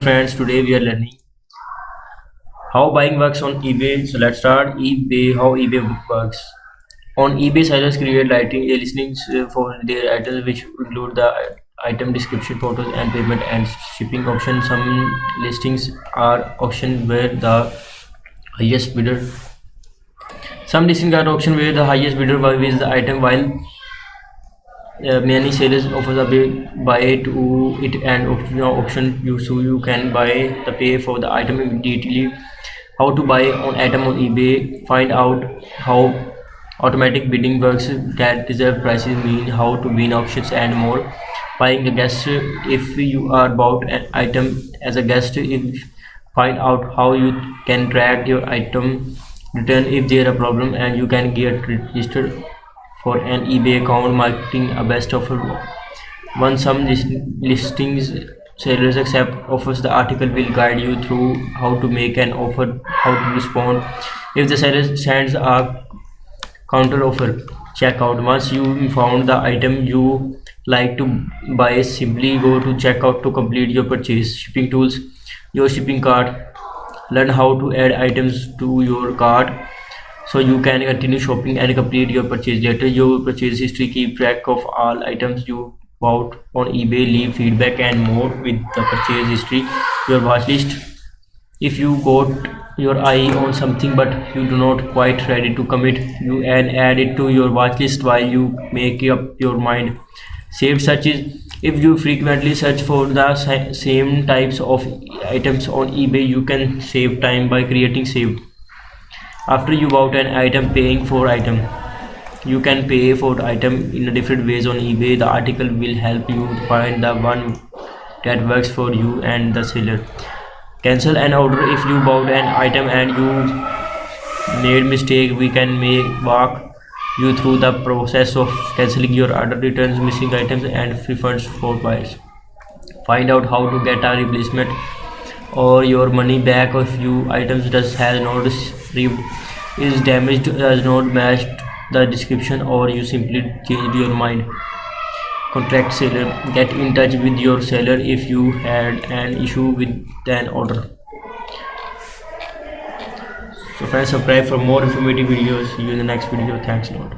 Friends, today we are learning how buying works on eBay. So let's start eBay. How eBay works. On eBay, sellers create listings for their items, which include the item description, photos, and payment and shipping options. Some listings are auctioned where the highest bidder. Some listings are auctioned where the highest bidder buys the item, while many sellers offer buy to it and option you so you can buy the pay for the item immediately. How to buy on item on eBay? Find out how automatic bidding works, get reserve prices, mean how to win auctions, and more. Buying a guest: if you are bought an item as a guest, if find out how you can track your item return if there are a problem, and you can get registered for an eBay account. Marketing a best offer. Once some listings sellers accept offers, the article will guide you through how to make an offer, how to respond if the seller sends a counter offer. Checkout. Once you found the item you like to buy, simply go to checkout to complete your purchase. Shipping tools. Your shipping cart. Learn how to add items to your cart so you can continue shopping and complete your purchase later. Your purchase history. Keep track of all items you bought on eBay. Leave feedback and more with the purchase history. Your watch list. If you got your eye on something but you do not quite ready to commit, you and add it to your watch list while you make up your mind. Saved searches. If you frequently search for the same types of items on eBay, you can save time by creating saved. After you bought an item, paying for item. You can pay for the item in different ways on eBay. The article will help you find the one that works for you and the seller. Cancel an order. If you bought an item and you made mistake, we can walk you through the process of canceling your order, returns missing items, and refunds for buyers. Find out how to get a replacement or your money back if your items has not received, is damaged, does not match the description, or you simply changed your mind. Contact seller. Get in touch with your seller if you had an issue with an order. So friends, subscribe for more informative videos. See you in the next video. Thanks a lot.